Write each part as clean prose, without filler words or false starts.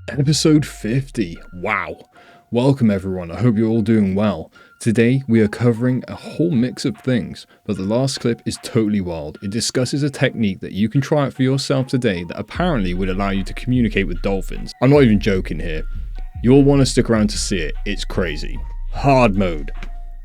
Episode 50. Wow. Welcome everyone, I hope you're all doing well. Today we are covering a whole mix of things, but the last clip is totally wild. It discusses a technique that you can try out for yourself today that apparently would allow you to communicate with dolphins. I'm not even joking here. You'll want to stick around to see it, it's crazy. Hard mode.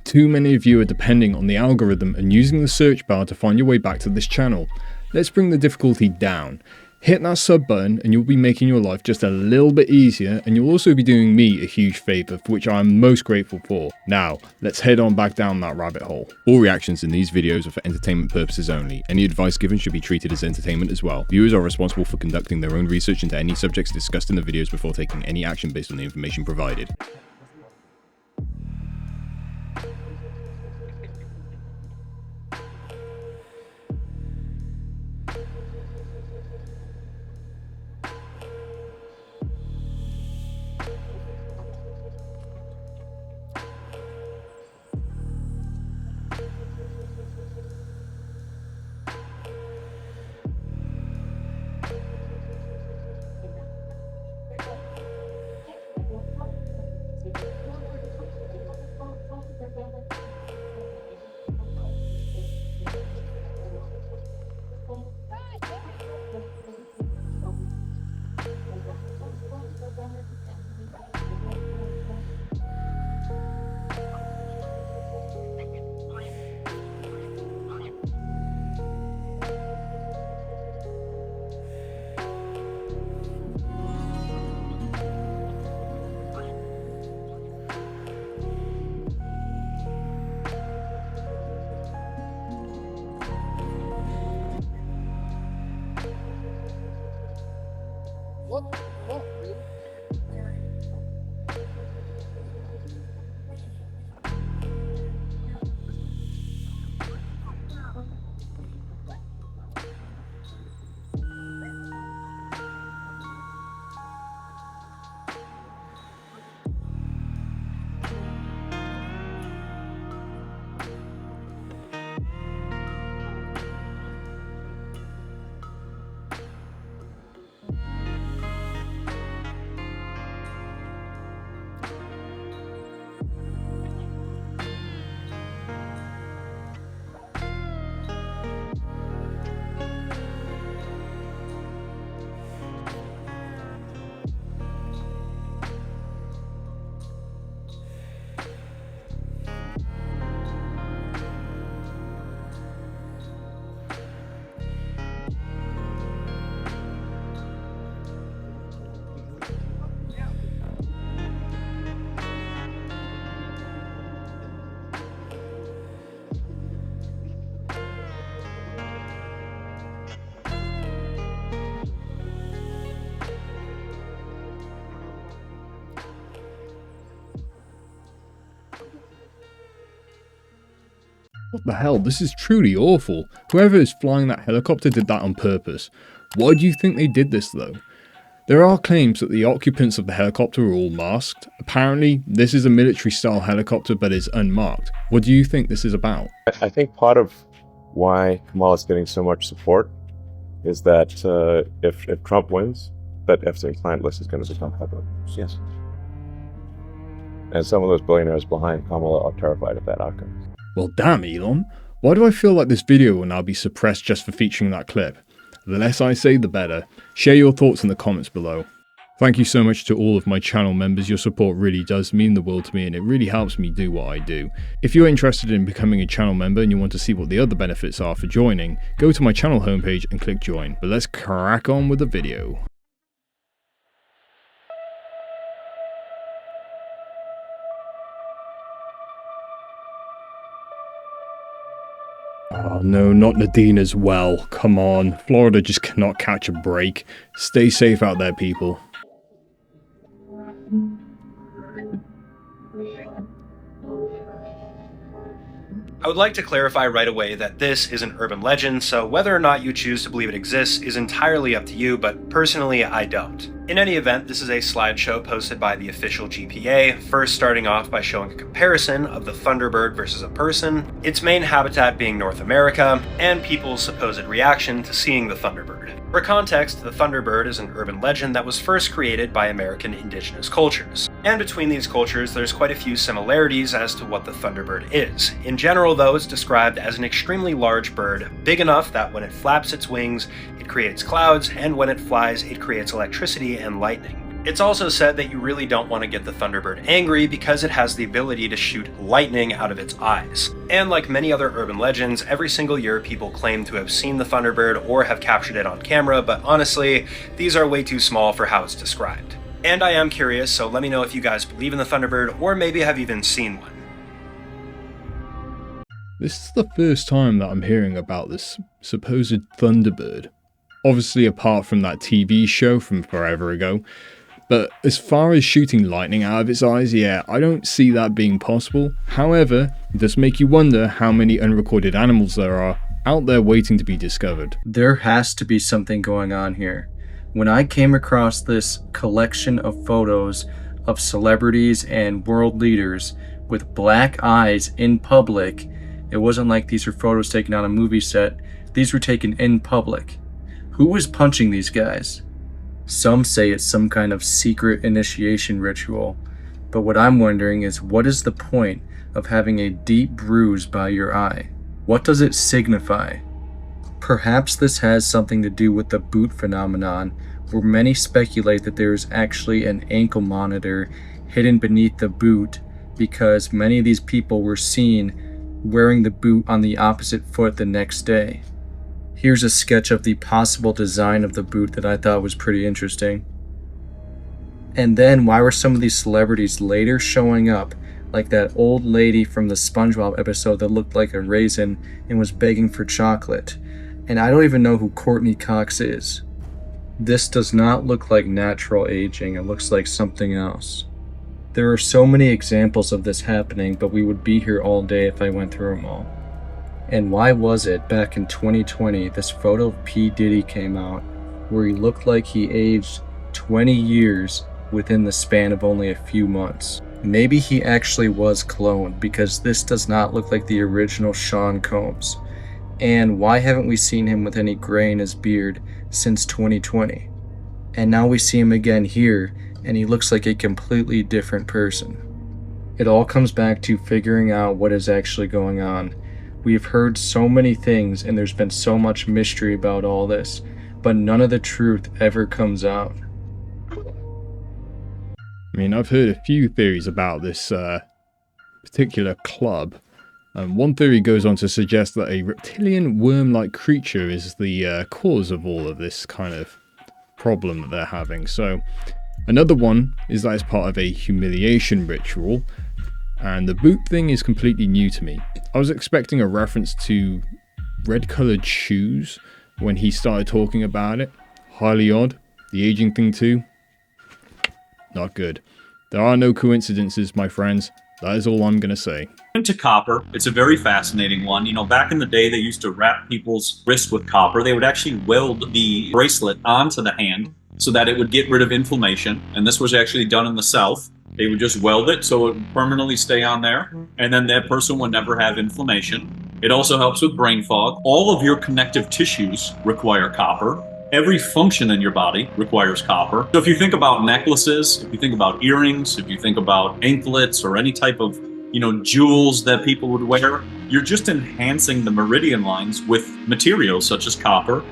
Too many of you are depending on the algorithm and using the search bar to find your way back to this channel. Let's bring the difficulty down. Hit that sub button and you'll be making your life just a little bit easier, and you'll also be doing me a huge favour, for which I am most grateful for. Now, let's head on back down that rabbit hole. All reactions in these videos are for entertainment purposes only. Any advice given should be treated as entertainment as well. Viewers are responsible for conducting their own research into any subjects discussed in the videos before taking any action based on the information provided. What the hell, this is truly awful. Whoever is flying that helicopter did that on purpose. Why do you think they did this though? There are claims that the occupants of the helicopter are all masked. Apparently, this is a military style helicopter but is unmarked. What do you think this is about? I think part of why Kamala is getting so much support is that if Trump wins, that Epstein client list is going to become public. Yes. And some of those billionaires behind Kamala are terrified of that outcome. Well damn Elon, why do I feel like this video will now be suppressed just for featuring that clip? The less I say the better. Share your thoughts in the comments below. Thank you so much to all of my channel members, your support really does mean the world to me and it really helps me do what I do. If you're interested in becoming a channel member and you want to see what the other benefits are for joining, go to my channel homepage and click join. But let's crack on with the video. Oh no, not Nadine as well. Come on, Florida just cannot catch a break. Stay safe out there, people. I would like to clarify right away that this is an urban legend, so whether or not you choose to believe it exists is entirely up to you, but personally I don't. In any event, this is a slideshow posted by the official GPA, first starting off by showing a comparison of the Thunderbird versus a person, its main habitat being North America, and people's supposed reaction to seeing the Thunderbird. For context, the Thunderbird is an urban legend that was first created by American indigenous cultures. And between these cultures, there's quite a few similarities as to what the Thunderbird is. In general, though, it's described as an extremely large bird, big enough that when it flaps its wings, it creates clouds, and when it flies, it creates electricity and lightning. It's also said that you really don't want to get the Thunderbird angry because it has the ability to shoot lightning out of its eyes. And like many other urban legends, every single year people claim to have seen the Thunderbird or have captured it on camera, but honestly, these are way too small for how it's described. And I am curious, so let me know if you guys believe in the Thunderbird or maybe have even seen one. This is the first time that I'm hearing about this supposed Thunderbird. Obviously apart from that TV show from forever ago. But as far as shooting lightning out of its eyes, yeah, I don't see that being possible. However, it does make you wonder how many unrecorded animals there are out there waiting to be discovered. There has to be something going on here. When I came across this collection of photos of celebrities and world leaders with black eyes in public, it wasn't like these were photos taken on a movie set. These were taken in public. Who was punching these guys? Some say it's some kind of secret initiation ritual, but what I'm wondering is, what is the point of having a deep bruise by your eye? What does it signify? Perhaps this has something to do with the boot phenomenon, where many speculate that there is actually an ankle monitor hidden beneath the boot because many of these people were seen wearing the boot on the opposite foot the next day. Here's a sketch of the possible design of the boot that I thought was pretty interesting. And then, why were some of these celebrities later showing up, like that old lady from the SpongeBob episode that looked like a raisin and was begging for chocolate? And I don't even know who Courtney Cox is. This does not look like natural aging, it looks like something else. There are so many examples of this happening, but we would be here all day if I went through them all. And why was it back in 2020 this photo of P. Diddy came out where he looked like he aged 20 years within the span of only a few months? Maybe he actually was cloned, because this does not look like the original Sean Combs. And why haven't we seen him with any gray in his beard since 2020? And now we see him again here, and he looks like a completely different person. It all comes back to figuring out what is actually going on. We've heard so many things and there's been so much mystery about all this, but none of the truth ever comes out. I mean, I've heard a few theories about this particular club. One theory goes on to suggest that a reptilian worm-like creature is the cause of all of this kind of problem that they're having. So another one is that it's part of a humiliation ritual. And the boot thing is completely new to me. I was expecting a reference to red-coloured shoes when he started talking about it. Highly odd. The aging thing too. Not good. There are no coincidences, my friends. That is all I'm going to say. Into copper, it's a very fascinating one. You know, back in the day, they used to wrap people's wrists with copper. They would actually weld the bracelet onto the hand so that it would get rid of inflammation. And this was actually done in the South. They would just weld it so it would permanently stay on there, and then that person would never have inflammation. It also helps with brain fog. All of your connective tissues require copper. Every function in your body requires copper. So if you think about necklaces, if you think about earrings, if you think about anklets or any type of, jewels that people would wear, you're just enhancing the meridian lines with materials such as copper,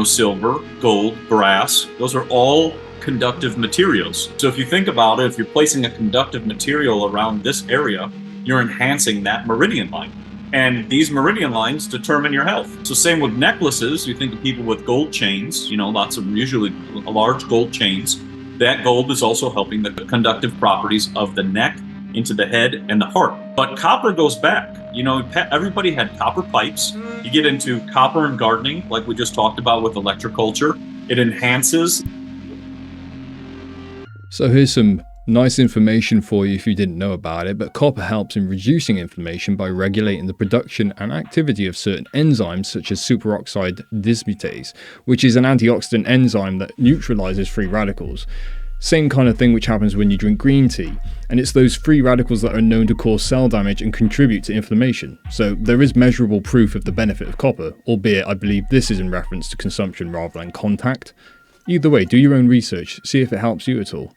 silver, gold, brass. Those are all conductive materials. So if you think about it, if you're placing a conductive material around this area, you're enhancing that meridian line. And these meridian lines determine your health. So same with necklaces. You think of people with gold chains, lots of usually large gold chains. That gold is also helping the conductive properties of the neck into the head and the heart. But copper goes back. Everybody had copper pipes. You get into copper and gardening, like we just talked about with electroculture. It enhances. So here's some nice information for you if you didn't know about it, but copper helps in reducing inflammation by regulating the production and activity of certain enzymes such as superoxide dismutase, which is an antioxidant enzyme that neutralizes free radicals. Same kind of thing which happens when you drink green tea, and it's those free radicals that are known to cause cell damage and contribute to inflammation. So there is measurable proof of the benefit of copper, albeit I believe this is in reference to consumption rather than contact. Either way, do your own research, see if it helps you at all.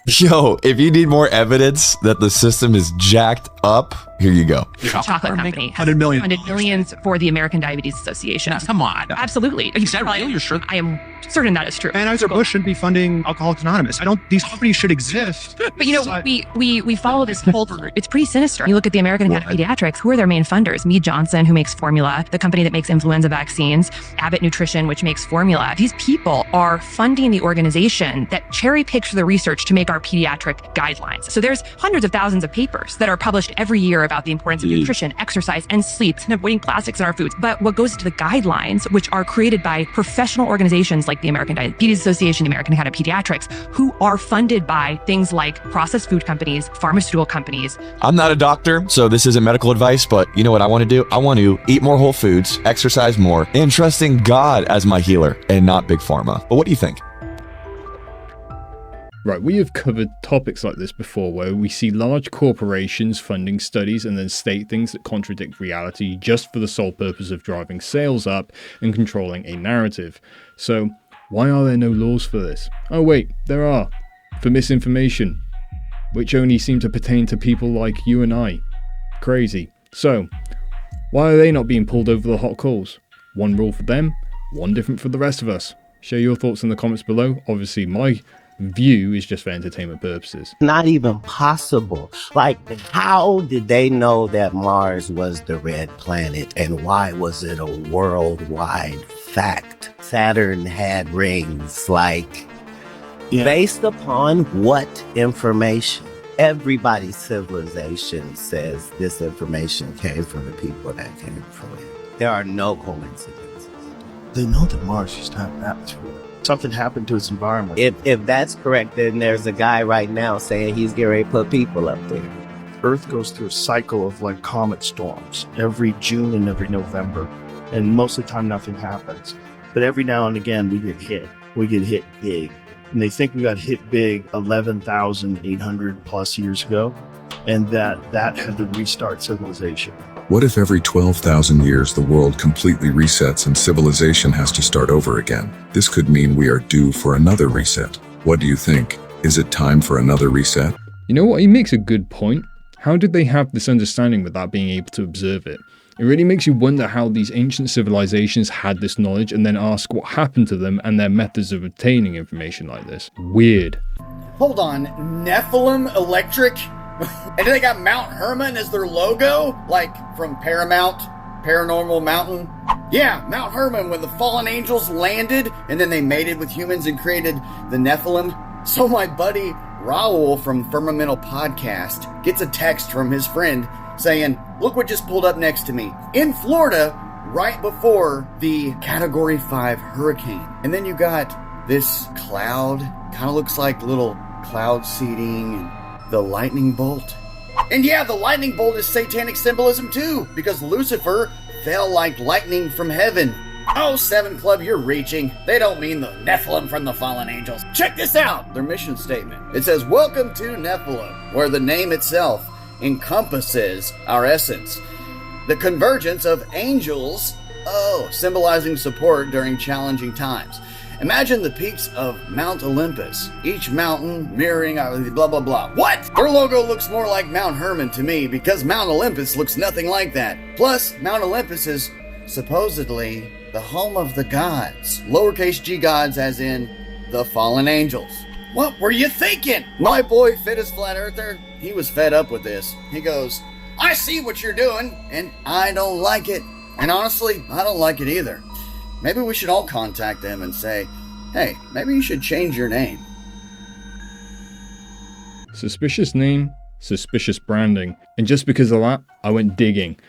Yo, if you need more evidence that the system is jacked up, here you go. Chocolate company. 100 million. Funded millions for the American Diabetes Association. Now, come on. Absolutely. Is that real? You're sure? I am certain that is true. Anheuser-Busch shouldn't be funding Alcoholics Anonymous. These companies should exist. But you know, we follow this whole, it's pretty sinister. You look at the American Academy of Pediatrics, who are their main funders? Mead Johnson, who makes formula, the company that makes influenza vaccines, Abbott Nutrition, which makes formula. These people are funding the organization that cherry picks the research to make our pediatric guidelines. So there's hundreds of thousands of papers that are published every year about the importance of nutrition, exercise, and sleep, and avoiding plastics in our foods. But what goes to the guidelines, which are created by professional organizations like the American Diabetes Association, the American Academy of Pediatrics, who are funded by things like processed food companies, pharmaceutical companies. I'm not a doctor, so this isn't medical advice, but you know what I want to do? I want to eat more whole foods, exercise more, and trust in God as my healer and not Big Pharma. But what do you think? Right, we have covered topics like this before where we see large corporations funding studies and then state things that contradict reality just for the sole purpose of driving sales up and controlling a narrative. So, why are there no laws for this? Oh wait, there are. For misinformation, which only seem to pertain to people like you and I. Crazy. So, why are they not being pulled over the hot coals? One rule for them, one different for the rest of us. Share your thoughts in the comments below. Obviously, my view is just for entertainment purposes. Not even possible. Like, how did they know that Mars was the red planet, and why was it a worldwide fact? Saturn had rings, like, based upon what information? Everybody's civilization says this information came from the people that came from it. There are no coincidences. They know that Mars used to have an atmosphere. Something happened to its environment. If that's correct, then there's a guy right now saying he's getting ready to put people up there. Earth goes through a cycle of like comet storms every June and every November. And most of the time nothing happens. But every now and again we get hit. We get hit big. And they think we got hit big 11,800 plus years ago. And that had to restart civilization. What if every 12,000 years the world completely resets and civilization has to start over again? This could mean we are due for another reset. What do you think? Is it time for another reset? You know what? He makes a good point. How did they have this understanding without being able to observe it? It really makes you wonder how these ancient civilizations had this knowledge and then ask what happened to them and their methods of obtaining information like this. Weird. Hold on, Nephilim Electric? And they got Mount Hermon as their logo? Like from Paramount, Paranormal Mountain? Yeah, Mount Hermon, when the fallen angels landed and then they mated with humans and created the Nephilim. So my buddy Raul from Firmamental Podcast gets a text from his friend saying, look what just pulled up next to me. In Florida, right before the Category 5 hurricane. And then you got this cloud, kind of looks like little cloud seeding, and the lightning bolt. And yeah, the lightning bolt is satanic symbolism too, because Lucifer fell like lightning from heaven. Oh, 7 Club, you're reaching. They don't mean the Nephilim from the fallen angels. Check this out, their mission statement. It says, welcome to Nephilim, where the name itself encompasses our essence. The convergence of angels, symbolizing support during challenging times. Imagine the peaks of Mount Olympus, each mountain mirroring blah blah blah. What? Their logo looks more like Mount Hermon to me because Mount Olympus looks nothing like that. Plus, Mount Olympus is supposedly the home of the gods, lowercase g gods as in the fallen angels. What were you thinking? My boy Fittest Flat Earther, he was fed up with this. He goes, I see what you're doing, and I don't like it. And honestly, I don't like it either. Maybe we should all contact them and say, hey, maybe you should change your name. Suspicious name, suspicious branding. And just because of that, I went digging.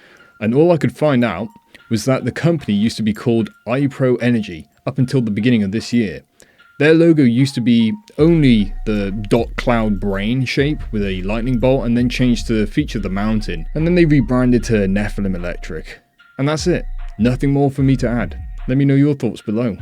And all I could find out was that the company used to be called iPro Energy up until the beginning of this year. Their logo used to be only the dot cloud brain shape with a lightning bolt and then changed to feature the mountain. And then they rebranded to Nephilim Electric. And that's it. Nothing more for me to add. Let me know your thoughts below.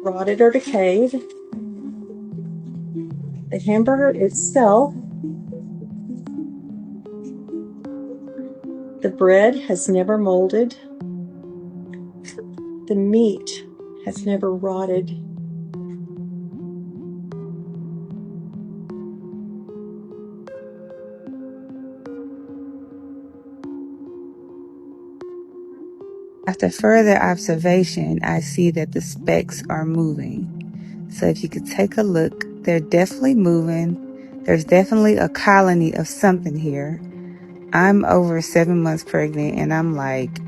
Rotted or decayed. The hamburger itself, the bread has never molded. The meat has never rotted. After further observation, I see that the specks are moving. So if you could take a look, they're definitely moving. There's definitely a colony of something here. I'm over 7 months pregnant and I'm like,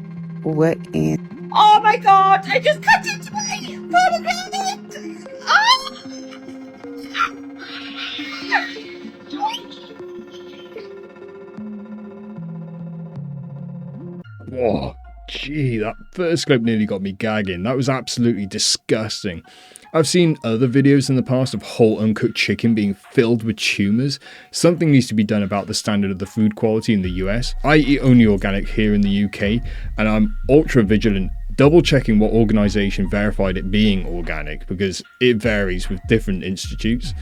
what in? Oh my God! I just cut into my pomegranate! Oh! Whoa, gee, that first clip nearly got me gagging. That was absolutely disgusting. I've seen other videos in the past of whole uncooked chicken being filled with tumours. Something needs to be done about the standard of the food quality in the US. I eat only organic here in the UK, and I'm ultra vigilant, double checking what organisation verified it being organic, because it varies with different institutes.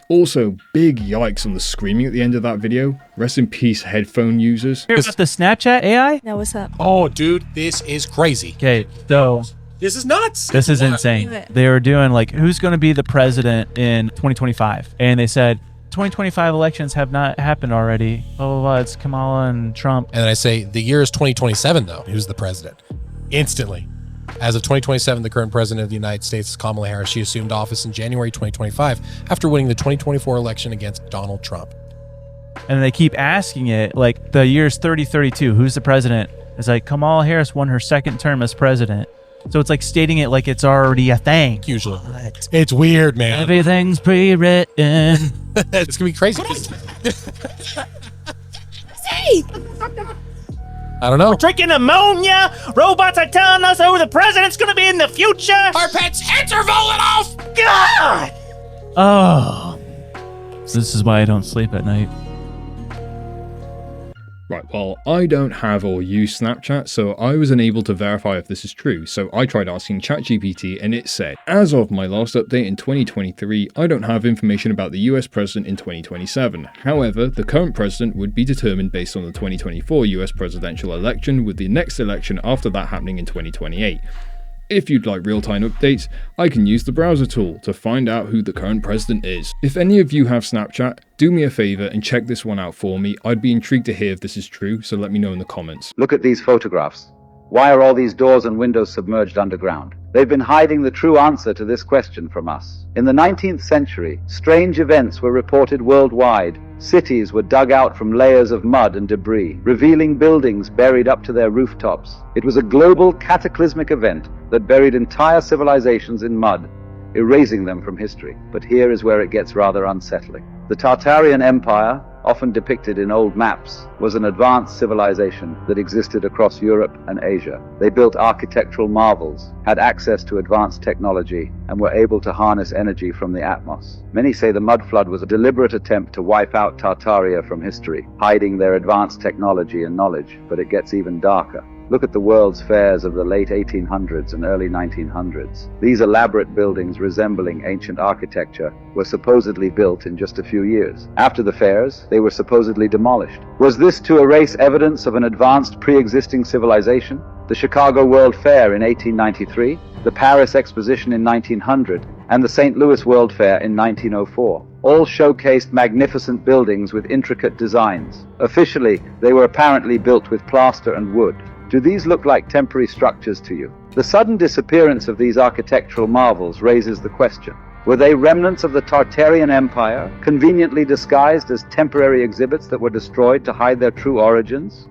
Also, big yikes on the screaming at the end of that video. Rest in peace, headphone users. Hear about the Snapchat AI? No, what's up? Oh, dude, this is crazy. Okay, so this is nuts. This is insane. They were doing like, who's going to be the president in 2025? And they said, 2025 elections have not happened already. Blah, blah, blah. It's Kamala and Trump. And then I say, the year is 2027, though. Who's the president? Instantly. As of 2027, the current president of the United States is Kamala Harris. She assumed office in January 2025 after winning the 2024 election against Donald Trump. And they keep asking it, like, the year's 3032. Who's the president? It's like, Kamala Harris won her second term as president. So it's like stating it like it's already a thing. Usually. It's weird, man. Everything's pre-written. It's going to be crazy. Hey! I don't know. We're drinking ammonia. Robots are telling us who the president's going to be in the future. Our pets' heads are falling off. God! Oh. This is why I don't sleep at night. Right, well, I don't have or use Snapchat, so I was unable to verify if this is true, so I tried asking ChatGPT and it said, as of my last update in 2023, I don't have information about the US president in 2027. However, the current president would be determined based on the 2024 US presidential election, with the next election after that happening in 2028. If you'd like real-time updates, I can use the browser tool to find out who the current president is. If any of you have Snapchat, do me a favor and check this one out for me. I'd be intrigued to hear if this is true, so let me know in the comments. Look at these photographs. Why are all these doors and windows submerged underground? They've been hiding the true answer to this question from us. In the 19th century, strange events were reported worldwide. Cities were dug out from layers of mud and debris, revealing buildings buried up to their rooftops. It was a global cataclysmic event that buried entire civilizations in mud, erasing them from history. But here is where it gets rather unsettling. The Tartarian Empire, often depicted in old maps, was an advanced civilization that existed across Europe and Asia. They built architectural marvels, had access to advanced technology, and were able to harness energy from the atmos. Many say the mud flood was a deliberate attempt to wipe out Tartaria from history, hiding their advanced technology and knowledge, but it gets even darker. Look at the World's Fairs of the late 1800s and early 1900s. These elaborate buildings resembling ancient architecture were supposedly built in just a few years. After the fairs, they were supposedly demolished. Was this to erase evidence of an advanced pre-existing civilization? The Chicago World Fair in 1893, the Paris Exposition in 1900, and the St. Louis World Fair in 1904. All showcased magnificent buildings with intricate designs. Officially, they were apparently built with plaster and wood. Do these look like temporary structures to you? The sudden disappearance of these architectural marvels raises the question. Were they remnants of the Tartarian Empire, conveniently disguised as temporary exhibits that were destroyed to hide their true origins?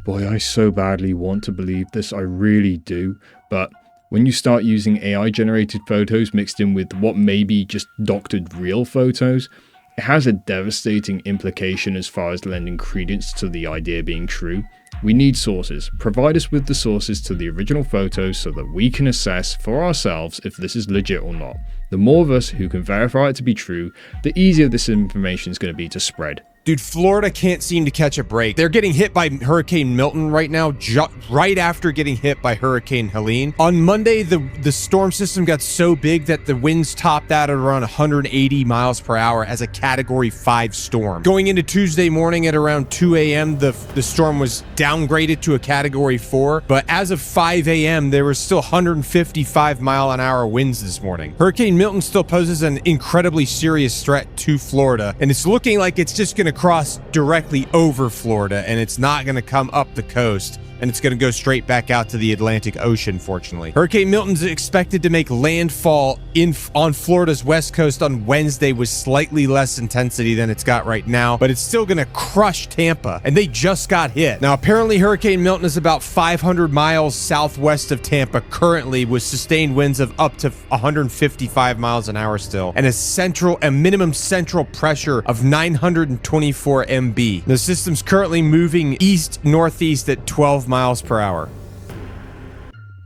Boy, I so badly want to believe this, I really do, but when you start using AI-generated photos mixed in with what may be just doctored real photos, It has a devastating implication as far as lending credence to the idea being true. We need sources. Provide us with the sources to the original photos so that we can assess for ourselves if this is legit or not. The more of us who can verify it to be true, the easier this information is going to be to spread. Dude, Florida can't seem to catch a break. They're getting hit by Hurricane Milton right now, right after getting hit by Hurricane Helene. On Monday, the storm system got so big that the winds topped out at around 180 miles per hour as a Category 5 storm. Going into Tuesday morning at around 2 a.m., the storm was downgraded to a Category 4, but as of 5 a.m., there was still 155 mile-an-hour winds this morning. Hurricane Milton still poses an incredibly serious threat to Florida, and it's looking like it's just going to cross directly over Florida, and it's not going to come up the coast, and it's going to go straight back out to the Atlantic Ocean, fortunately. Hurricane Milton's expected to make landfall on Florida's west coast on Wednesday with slightly less intensity than it's got right now, but it's still going to crush Tampa, and they just got hit. Now, apparently Hurricane Milton is about 500 miles southwest of Tampa currently, with sustained winds of up to 155 miles an hour still, and a minimum central pressure of 924 MB. The system's currently moving east-northeast at 12 miles per hour.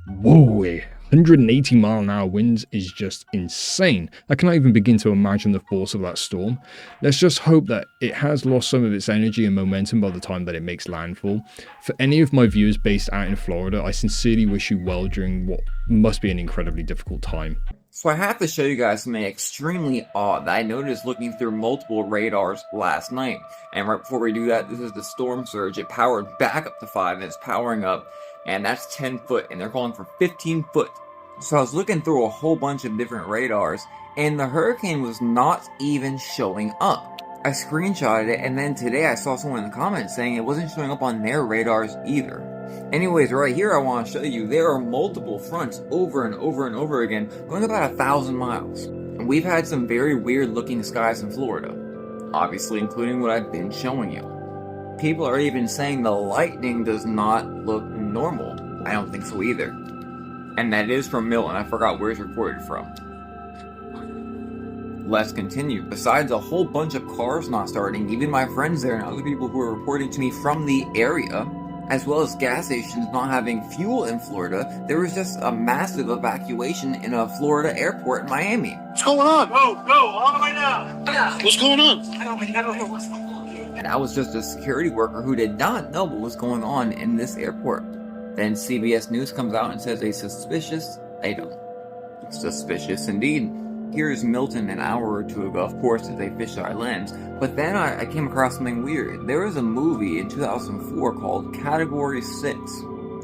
Whoa, 180 mile an hour winds is just insane. I cannot even begin to imagine the force of that storm. Let's just hope that it has lost some of its energy and momentum by the time that it makes landfall. For any of my viewers based out in Florida, I sincerely wish you well during what must be an incredibly difficult time. So I have to show you guys something extremely odd that I noticed looking through multiple radars last night. And right before we do that, this is the storm surge. It powered back up to 5 and it's powering up, and that's 10 foot, and they're calling for 15 foot. So I was looking through a whole bunch of different radars, and the hurricane was not even showing up. I screenshotted it, and then today I saw someone in the comments saying it wasn't showing up on their radars either. Anyways, right here I want to show you there are multiple fronts over and over and over again, going about 1,000 miles. And we've had some very weird looking skies in Florida, obviously including what I've been showing you. People are even saying the lightning does not look normal. I don't think so either. And that is from Milton. I forgot where it's reported from. Let's continue. Besides a whole bunch of cars not starting, even my friends there and other people who are reporting to me from the area, as well as gas stations not having fuel in Florida, there was just a massive evacuation in a Florida airport in Miami. What's going on? Go, all the way down. What's going on? I don't know what's going on. And I was just a security worker who did not know what was going on in this airport. Then CBS News comes out and says a suspicious item. Suspicious indeed. Here's Milton an hour or two ago, of course, as a fisheye lens. But then I came across something weird. There was a movie in 2004 called Category 6.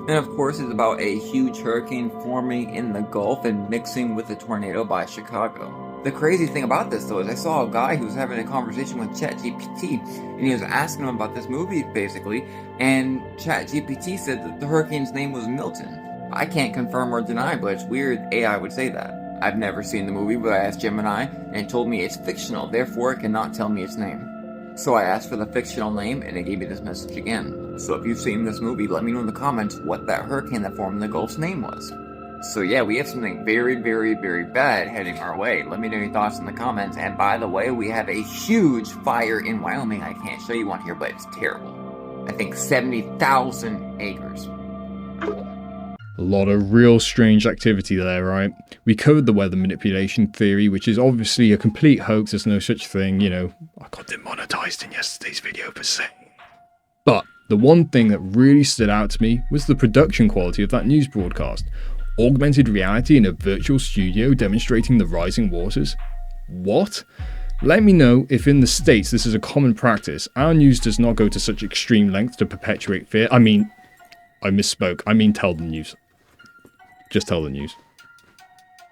And of course, it's about a huge hurricane forming in the Gulf and mixing with a tornado by Chicago. The crazy thing about this, though, is I saw a guy who was having a conversation with ChatGPT, and he was asking him about this movie, basically, and ChatGPT said that the hurricane's name was Milton. I can't confirm or deny, but it's weird AI would say that. I've never seen the movie, but I asked Gemini, and it told me it's fictional, therefore it cannot tell me its name. So I asked for the fictional name, and it gave me this message again. So if you've seen this movie, let me know in the comments what that hurricane that formed in the Gulf's name was. So yeah, we have something very, very, very bad heading our way. Let me know your thoughts in the comments. And by the way, we have a huge fire in Wyoming. I can't show you on here, but it's terrible. I think 70,000 acres. A lot of real strange activity there, right? We covered the weather manipulation theory, which is obviously a complete hoax. There's no such thing, you know. I got demonetized in yesterday's video per se. But the one thing that really stood out to me was the production quality of that news broadcast. Augmented reality in a virtual studio demonstrating the rising waters? What? Let me know if in the States this is a common practice. Our news does not go to such extreme lengths to perpetuate fear. I misspoke. I mean tell the news. Just tell the news.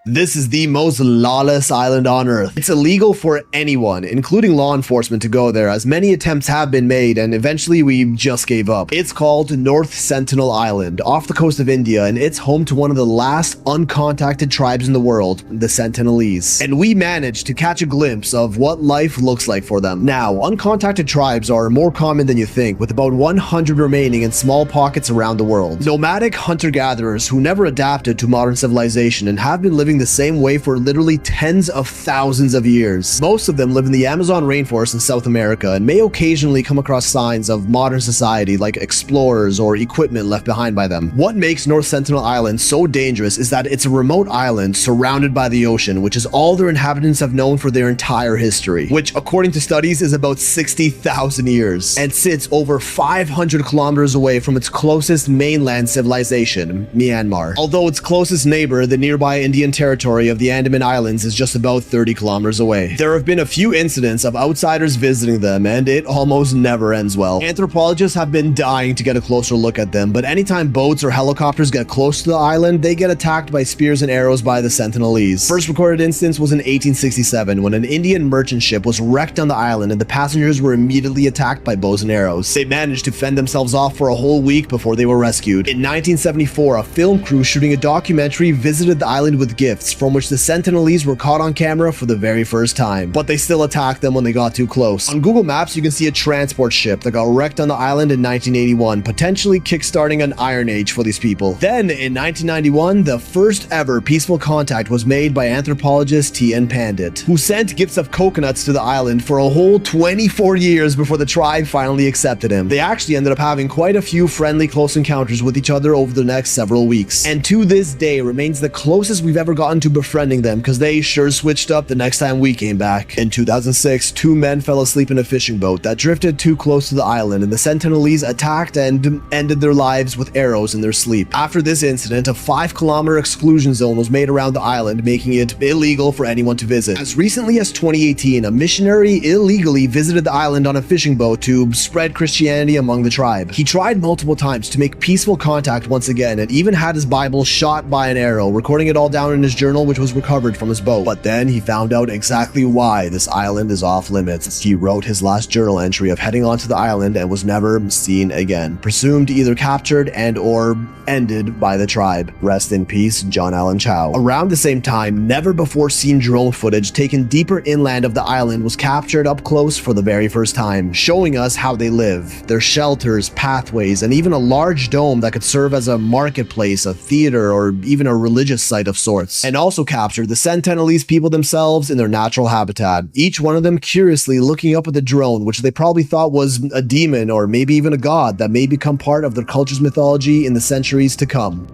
This is the most lawless island on Earth. It's illegal for anyone, including law enforcement, to go there, as many attempts have been made, and eventually we just gave up. It's called North Sentinel Island, off the coast of India, and it's home to one of the last uncontacted tribes in the world, the Sentinelese. And we managed to catch a glimpse of what life looks like for them. Now, uncontacted tribes are more common than you think, with about 100 remaining in small pockets around the world. Nomadic hunter-gatherers who never adapted to modern civilization and have been living living the same way for literally tens of thousands of years. Most of them live in the Amazon rainforest in South America and may occasionally come across signs of modern society like explorers or equipment left behind by them. What makes North Sentinel Island so dangerous is that it's a remote island surrounded by the ocean, which is all their inhabitants have known for their entire history, which according to studies is about 60,000 years, and sits over 500 kilometers away from its closest mainland civilization, Myanmar. Although its closest neighbor, the nearby Indian territory of the Andaman Islands, is just about 30 kilometers away. There have been a few incidents of outsiders visiting them, and it almost never ends well. Anthropologists have been dying to get a closer look at them, but anytime boats or helicopters get close to the island, they get attacked by spears and arrows by the Sentinelese. First recorded instance was in 1867 when an Indian merchant ship was wrecked on the island and the passengers were immediately attacked by bows and arrows. They managed to fend themselves off for a whole week before they were rescued. In 1974, a film crew shooting a documentary visited the island with gifts, from which the Sentinelese were caught on camera for the very first time, but they still attacked them when they got too close. On Google Maps, you can see a transport ship that got wrecked on the island in 1981, potentially kickstarting an Iron Age for these people. Then, in 1991, the first ever peaceful contact was made by anthropologist T.N. Pandit, who sent gifts of coconuts to the island for a whole 24 years before the tribe finally accepted him. They actually ended up having quite a few friendly close encounters with each other over the next several weeks, and to this day remains the closest we've ever gotten to befriending them, because they sure switched up the next time we came back. In 2006, two men fell asleep in a fishing boat that drifted too close to the island, and the Sentinelese attacked and ended their lives with arrows in their sleep. After this incident, a 5-kilometer exclusion zone was made around the island, making it illegal for anyone to visit. As recently as 2018, a missionary illegally visited the island on a fishing boat to spread Christianity among the tribe. He tried multiple times to make peaceful contact once again, and even had his Bible shot by an arrow, recording it all down in his journal, which was recovered from his boat. But then he found out exactly why this island is off limits. He wrote his last journal entry of heading onto the island and was never seen again, presumed either captured and or ended by the tribe. Rest in peace, John Allen Chow. Around the same time, never before seen drone footage taken deeper inland of the island was captured up close for the very first time, showing us how they live, their shelters, pathways, and even a large dome that could serve as a marketplace, a theater, or even a religious site of sorts. And also captured the Sentinelese people themselves in their natural habitat, each one of them curiously looking up at the drone, which they probably thought was a demon or maybe even a god that may become part of their culture's mythology in the centuries to come.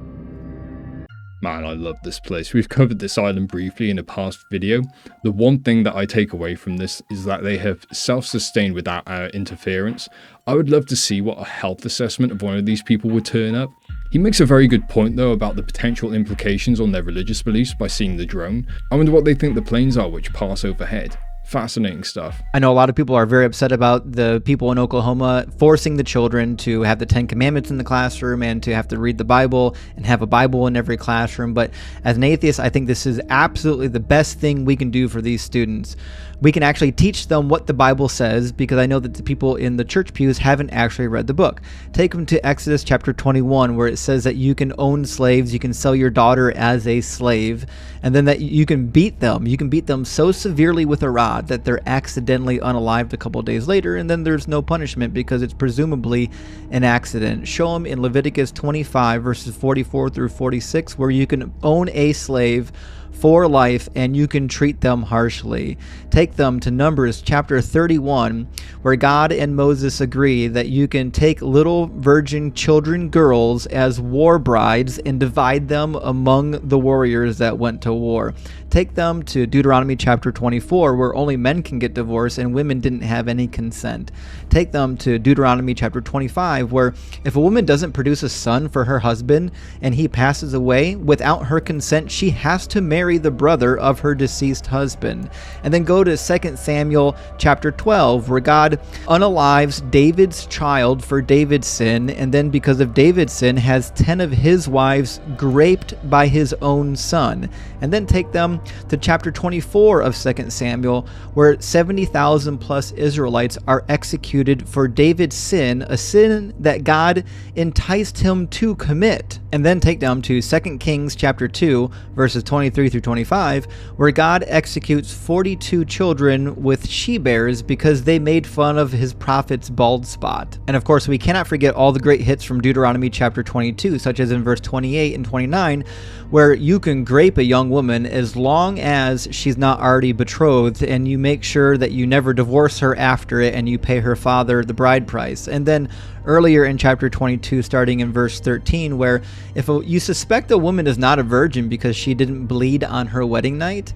Man, I love this place. We've covered this island briefly in a past video. The one thing that I take away from this is that they have self-sustained without our interference. I would love to see what a health assessment of one of these people would turn up. He makes a very good point though about the potential implications on their religious beliefs by seeing the drone. I wonder what they think the planes are which pass overhead. Fascinating stuff. I know a lot of people are very upset about the people in Oklahoma forcing the children to have the 10 Commandments in the classroom and to have to read the Bible and have a Bible in every classroom. But as an atheist, I think this is absolutely the best thing we can do for these students. We can actually teach them what the Bible says, because I know that the people in the church pews haven't actually read the book. Take them to Exodus chapter 21, where it says that you can own slaves, you can sell your daughter as a slave, and then that you can beat them. You can beat them so severely with a rod that they're accidentally unalived a couple days later, and then there's no punishment because it's presumably an accident. Show them in Leviticus 25 verses 44 through 46, where you can own a slave for life and you can treat them harshly. Take them to Numbers chapter 31, where God and Moses agree that you can take little virgin children girls as war brides and divide them among the warriors that went to war. Take them to Deuteronomy chapter 24, where only men can get divorced and women didn't have any consent. Take them to Deuteronomy chapter 25, where if a woman doesn't produce a son for her husband and he passes away without her consent, she has to marry the brother of her deceased husband. And then go to 2 Samuel chapter 12, where God unalives David's child for David's sin, and then because of David's sin has 10 of his wives raped by his own son. And then take them to chapter 24 of 2 Samuel, where 70,000 plus Israelites are executed for David's sin, a sin that God enticed him to commit. And then take them to 2 Kings chapter 2 verses 23 through 25, where God executes 42 children with she-bears because they made fun of his prophet's bald spot. And of course, we cannot forget all the great hits from Deuteronomy chapter 22, such as in verse 28 and 29, where you can grape a young woman as long as she's not already betrothed, and you make sure that you never divorce her after it, and you pay her father the bride price. And then earlier in chapter 22, starting in verse 13, where if you suspect a woman is not a virgin because she didn't bleed on her wedding night,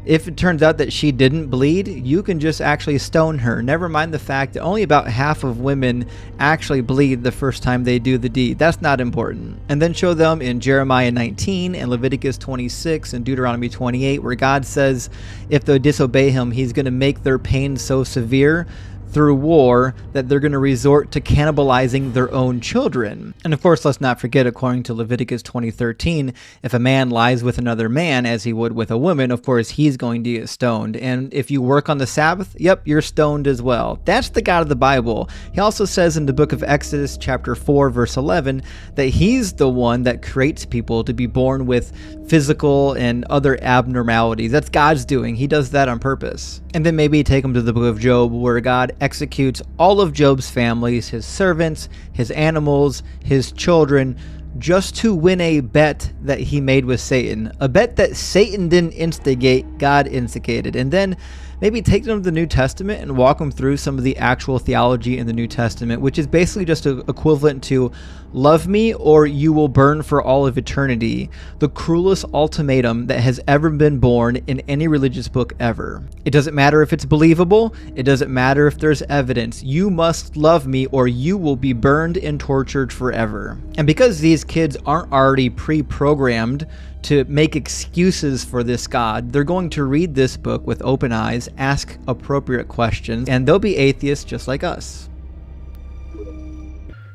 if it turns out that she didn't bleed, you can just actually stone her. Never mind the fact that only about half of women actually bleed the first time they do the deed. That's not important. And then show them in Jeremiah 19 and Leviticus 26 and Deuteronomy 28, where God says if they disobey him, he's going to make their pain so severe through war that they're going to resort to cannibalizing their own children. And of course, let's not forget, according to Leviticus 20:13, if a man lies with another man as he would with a woman, of course, he's going to get stoned. And if you work on the Sabbath, yep, you're stoned as well. That's the God of the Bible. He also says in the book of Exodus chapter 4, verse 11, that he's the one that creates people to be born with physical and other abnormalities. That's God's doing. He does that on purpose. And then maybe take them to the book of Job, where God executes all of Job's families, his servants, his animals, his children, just to win a bet that he made with Satan. A bet that Satan didn't instigate, God instigated. And then maybe take them to the New Testament and walk them through some of the actual theology in the New Testament, which is basically just equivalent to love me or you will burn for all of eternity, the cruelest ultimatum that has ever been born in any religious book ever. It doesn't matter if it's believable, it doesn't matter if there's evidence, you must love me or you will be burned and tortured forever. And because these kids aren't already pre-programmed to make excuses for this God, they're going to read this book with open eyes, ask appropriate questions, and they'll be atheists just like us.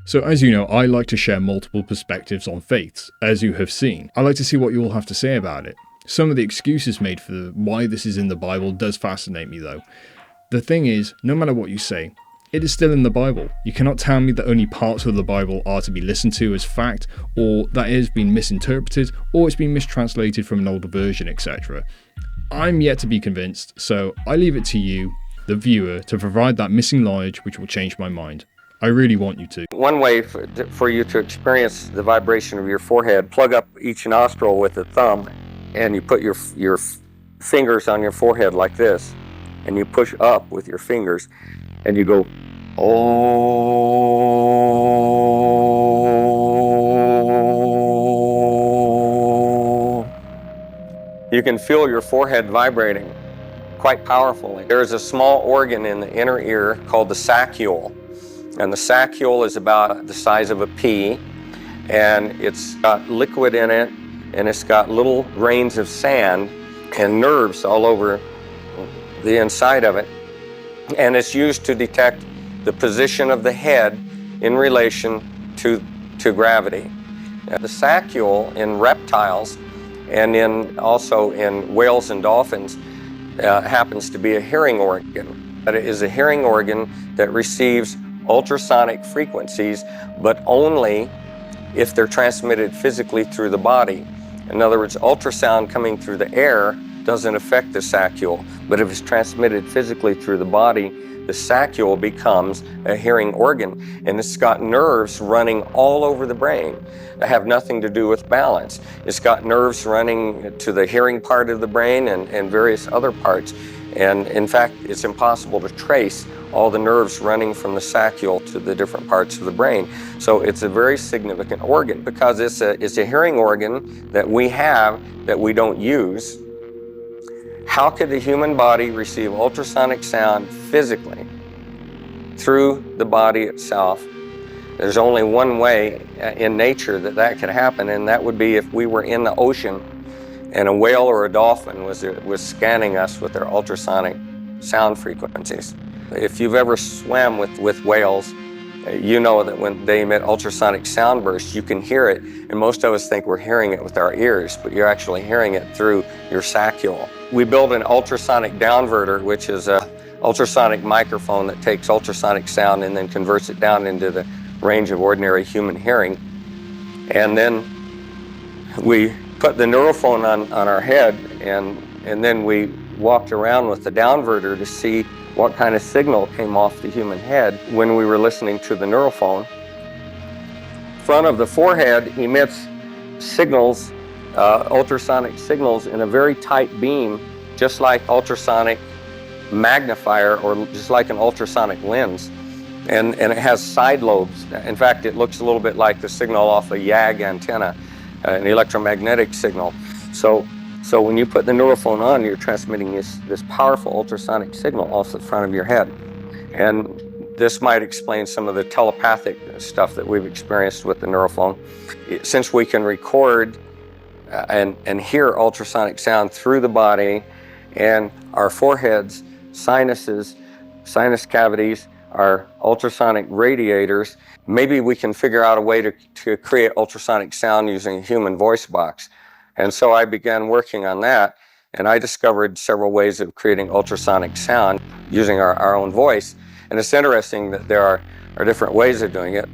So as you know, I like to share multiple perspectives on faiths, as you have seen. I like to see what you all have to say about it. Some of the excuses made for why this is in the Bible does fascinate me though. The thing is, no matter what you say, it is still in the Bible. You cannot tell me that only parts of the Bible are to be listened to as fact, or that it has been misinterpreted, or it's been mistranslated from an older version, etc. I'm yet to be convinced, so I leave it to you, the viewer, to provide that missing knowledge which will change my mind. I really want you to. One way for you to experience the vibration of your forehead, plug up each nostril with a thumb, and you put your fingers on your forehead like this, and you push up with your fingers, and you go, oh. You can feel your forehead vibrating quite powerfully. There's a small organ in the inner ear called the saccule. And the saccule is about the size of a pea, and it's got liquid in it, and it's got little grains of sand and nerves all over the inside of it. And it's used to detect the position of the head in relation to gravity. The saccule in reptiles and also in whales and dolphins happens to be a hearing organ. It is a hearing organ that receives ultrasonic frequencies, but only if they're transmitted physically through the body. In other words, ultrasound coming through the air doesn't affect the saccule, but if it's transmitted physically through the body, the saccule becomes a hearing organ, and it's got nerves running all over the brain that have nothing to do with balance. It's got nerves running to the hearing part of the brain and various other parts. And in fact, it's impossible to trace all the nerves running from the saccule to the different parts of the brain. So it's a very significant organ because it's a hearing organ that we have that we don't use. How could the human body receive ultrasonic sound physically through the body itself? There's only one way in nature that could happen, and that would be if we were in the ocean and a whale or a dolphin was scanning us with their ultrasonic sound frequencies. If you've ever swam with whales, you know that when they emit ultrasonic sound bursts, you can hear it, and most of us think we're hearing it with our ears, but you're actually hearing it through your saccule. We built an ultrasonic downverter, which is an ultrasonic microphone that takes ultrasonic sound and then converts it down into the range of ordinary human hearing. And then we put the neurophone on our head and then we walked around with the downverter to see what kind of signal came off the human head when we were listening to the neurophone. Front of the forehead emits signals, ultrasonic signals in a very tight beam, just like ultrasonic magnifier or just like an ultrasonic lens. And it has side lobes. In fact, it looks a little bit like the signal off a YAG antenna, an electromagnetic signal. So when you put the neurophone on, you're transmitting this powerful ultrasonic signal off the front of your head. And this might explain some of the telepathic stuff that we've experienced with the neurophone. Since we can record and hear ultrasonic sound through the body, and our foreheads, sinuses, sinus cavities, our ultrasonic radiators, maybe we can figure out a way to create ultrasonic sound using a human voice box. And so I began working on that, and I discovered several ways of creating ultrasonic sound using our own voice. And it's interesting that there are different ways of doing it.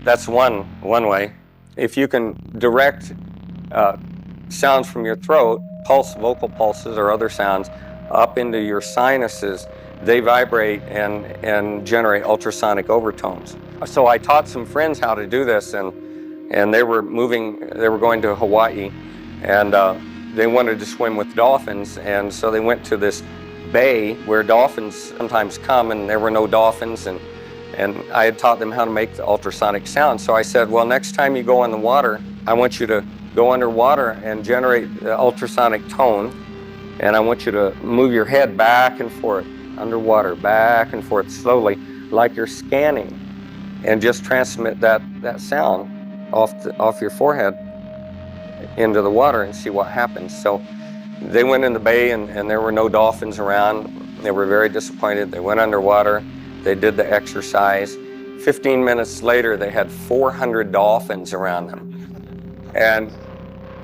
That's one way. If you can direct sounds from your throat, vocal pulses or other sounds, up into your sinuses, they vibrate and generate ultrasonic overtones. So I taught some friends how to do this, and they were going to Hawaii, and they wanted to swim with dolphins, and so they went to this bay where dolphins sometimes come, and there were no dolphins, and I had taught them how to make the ultrasonic sound. So I said, well, next time you go in the water, I want you to go underwater and generate the ultrasonic tone, and I want you to move your head back and forth underwater, back and forth slowly, like you're scanning, and just transmit that sound off your forehead into the water and see what happens. So they went in the bay, and there were no dolphins around. They were very disappointed. They went underwater. They did the exercise. 15 minutes later, they had 400 dolphins around them.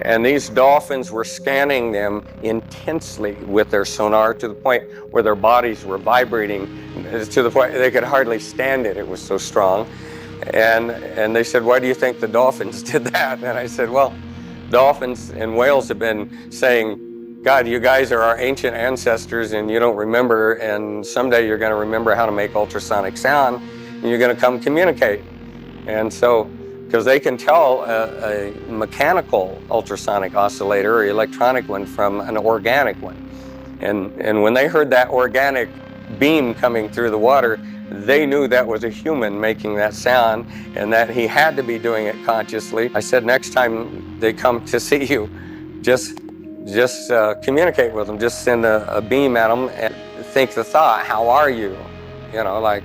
And these dolphins were scanning them intensely with their sonar to the point where their bodies were vibrating to the point they could hardly stand it. It was so strong. And they said, why do you think the dolphins did that? And I said, well, dolphins and whales have been saying, God, you guys are our ancient ancestors and you don't remember, and someday you're going to remember how to make ultrasonic sound and you're going to come communicate. And so, because they can tell a mechanical ultrasonic oscillator or electronic one from an organic one. And when they heard that organic beam coming through the water, they knew that was a human making that sound and that he had to be doing it consciously. I said, next time they come to see you, just communicate with them. Just send a beam at them and think the thought, how are you? You know, like,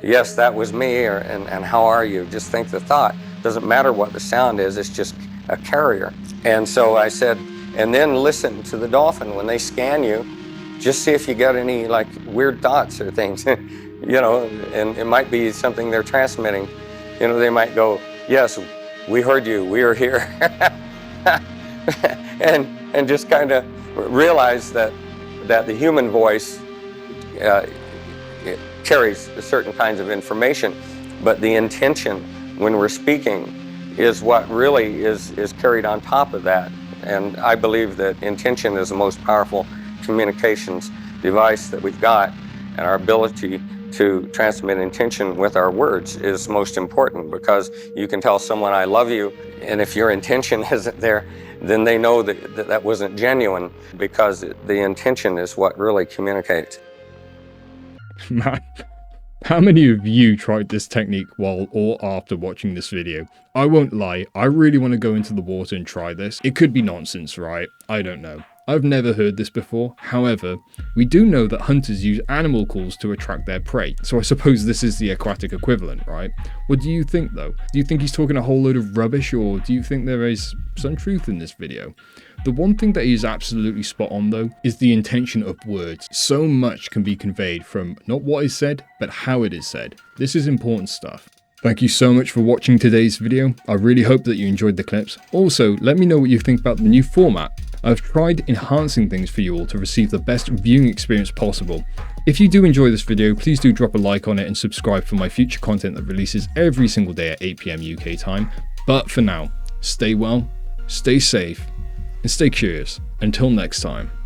yes, that was me, and how are you? Just think the thought. Doesn't matter what the sound is, it's just a carrier. And so I said, and then listen to the dolphin when they scan you. Just see if you got any like weird thoughts or things, you know, and it might be something they're transmitting. You know, they might go, yes, we heard you, we are here. and just kind of realize that the human voice it carries certain kinds of information, but the intention when we're speaking is what really is carried on top of that. And I believe that intention is the most powerful communications device that we've got, and our ability to transmit intention with our words is most important, because you can tell someone I love you, and if your intention isn't there, then they know that wasn't genuine, because the intention is what really communicates. Man, how many of you tried this technique while or after watching this video? I won't lie, I really want to go into the water and try this. It could be nonsense, right? I don't know. I've never heard this before. However, we do know that hunters use animal calls to attract their prey, so I suppose this is the aquatic equivalent, right? What do you think though? Do you think he's talking a whole load of rubbish, or do you think there is some truth in this video? The one thing that is absolutely spot on though is the intention of words. So much can be conveyed from not what is said, but how it is said. This is important stuff. Thank you so much for watching today's video. I really hope that you enjoyed the clips. Also, let me know what you think about the new format. I've tried enhancing things for you all to receive the best viewing experience possible. If you do enjoy this video, please do drop a like on it and subscribe for my future content that releases every single day at 8 PM UK time. But for now, stay well, stay safe, and stay curious. Until next time.